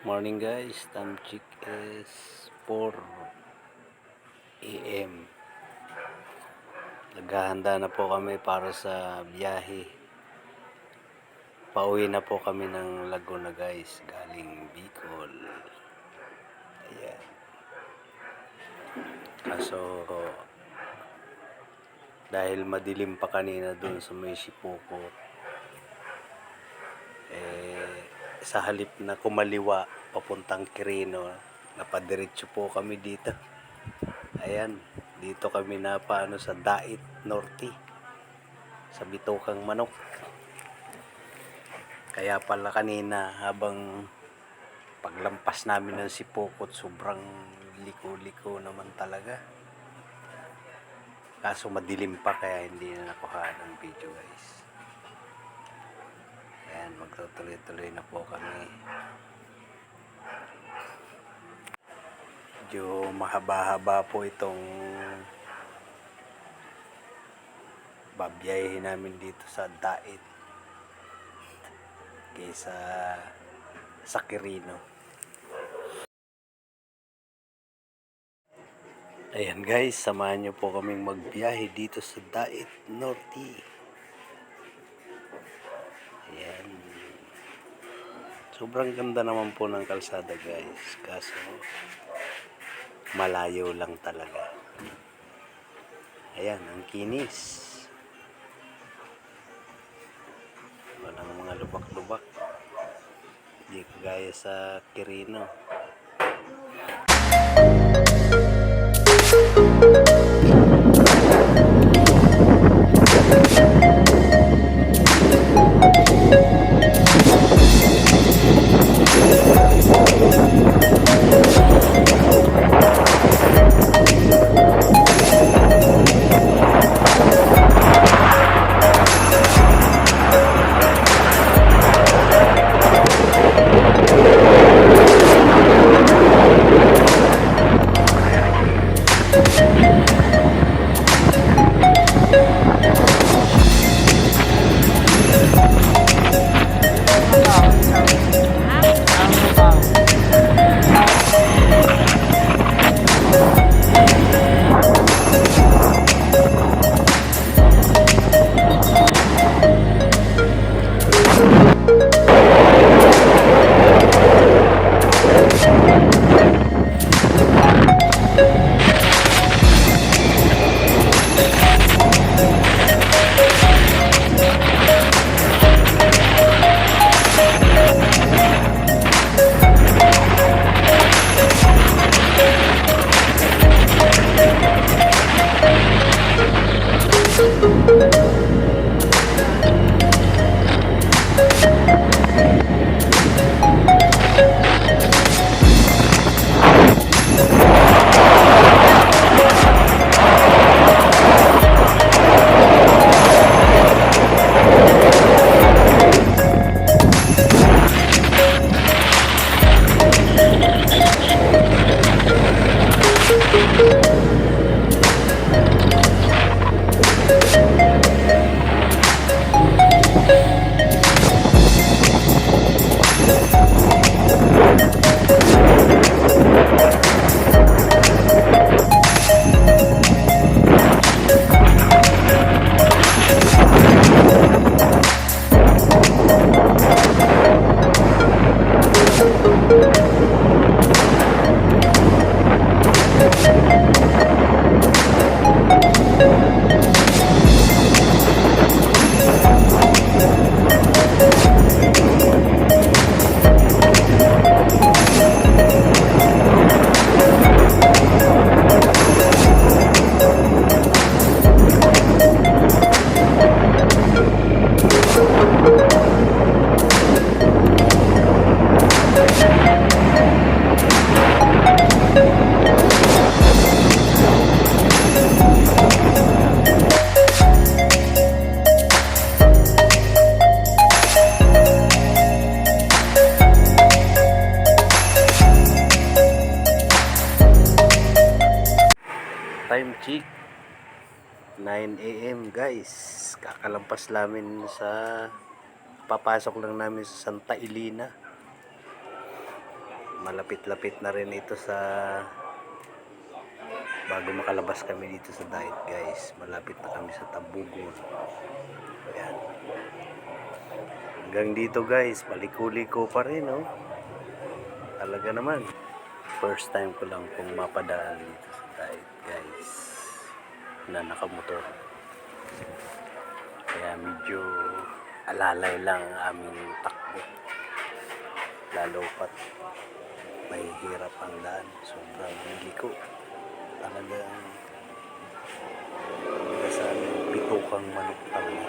Morning guys, time check is 4 AM. Naghahanda na po kami para sa biyahe. Pauwi na po kami ng Laguna guys, galing Bicol. Ayan. Kaso dahil madilim pa kanina dun sa may Sipoko, sa halip na kumaliwa papuntang Quirino, napadiretso po kami dito. Ayan, dito kami napaano sa Dait Norte, sa Bitokang Manok. Kaya pala kanina habang paglampas namin ng Sipokot, sobrang liko-liko naman talaga. Kaso madilim pa kaya hindi na nakuha ng video guys. Ayan, magtutuloy-tuloy na po kami. Medyo mahaba-haba po itong babiyahin namin dito sa Dait kaysa sa Quirino. Ayan guys, samahan nyo po kaming magbiyahe dito sa Dait Norte. Ayan. Sobrang ganda naman po ng kalsada guys, kaso malayo lang talaga. Ayan, ang kinis. Walang mga lubak-lubak. Hindi kagaya sa Quirino. Time check 9 AM guys. Kakalampas namin papasok lang namin sa Santa Elena. malapit-lapit na rin ito sa bago makalabas kami dito sa diet guys. Malapit na kami sa Tabugon. Ayan. Hanggang dito guys, paliko-liko pa rin oh. Talaga naman. First time ko lang pong mapadaan dito sa diet guys na nakamotor. Kaya medyo alalay lang ang aming takbo. Lalo pat mahihirap ang daan. Sobrang liko. Talagang sa bitukang manok talaga.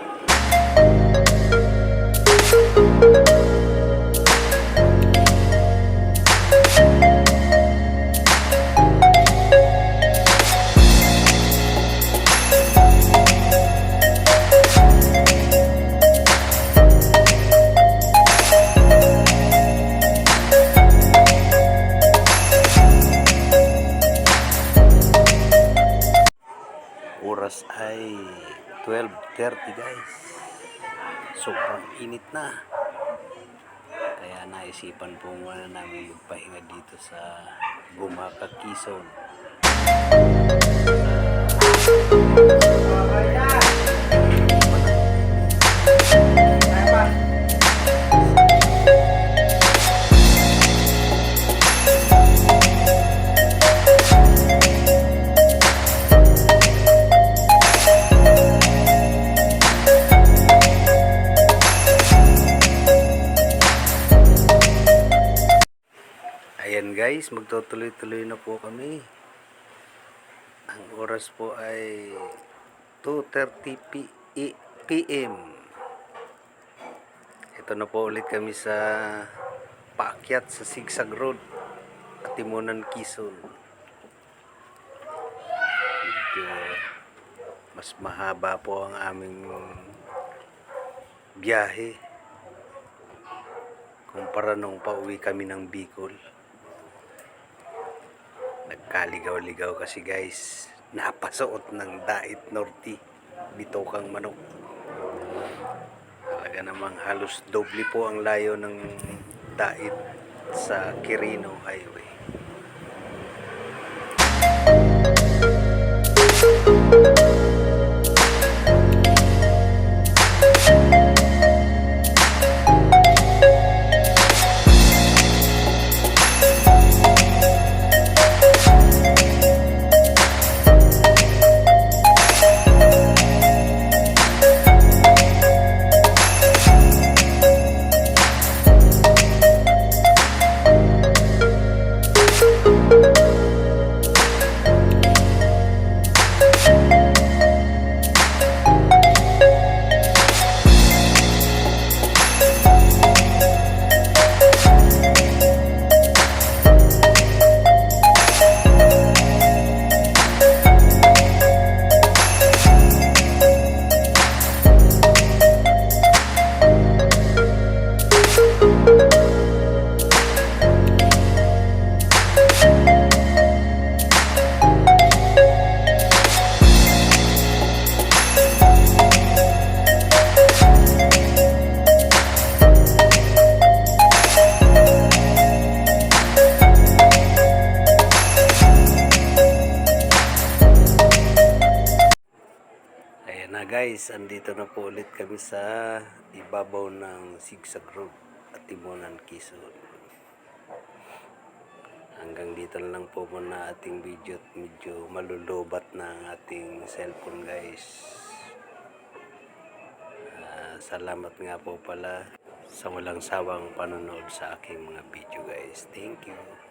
Oras ay 12:30 guys. Sobrang init na. Kaya naisipan po muna namin magpahinga dito sa Gumaca, Quezon. Ayan guys, magtutuloy-tuloy na po kami. Ang oras po ay 2:30 PM. Ito na po ulit kami sa paakyat sa Sigsag Road at Timonan, Quezon. Medyo mas mahaba po ang aming biyahe kumpara nung pauwi kami ng Bicol. Nagkaligaw-ligaw kasi guys, napasuot ng Dait Norte, bitukang manok. Talaga namang halos doble po ang layo ng Dait sa Quirino Highway. Guys, andito na po ulit kami sa ibabaw ng Sigsag Road at Timonan, Quezon. Hanggang dito na lang po muna ating video at medyo malulubat na ang ating cellphone guys. Salamat nga po pala sa walang sawang panonood sa aking mga video guys. Thank you.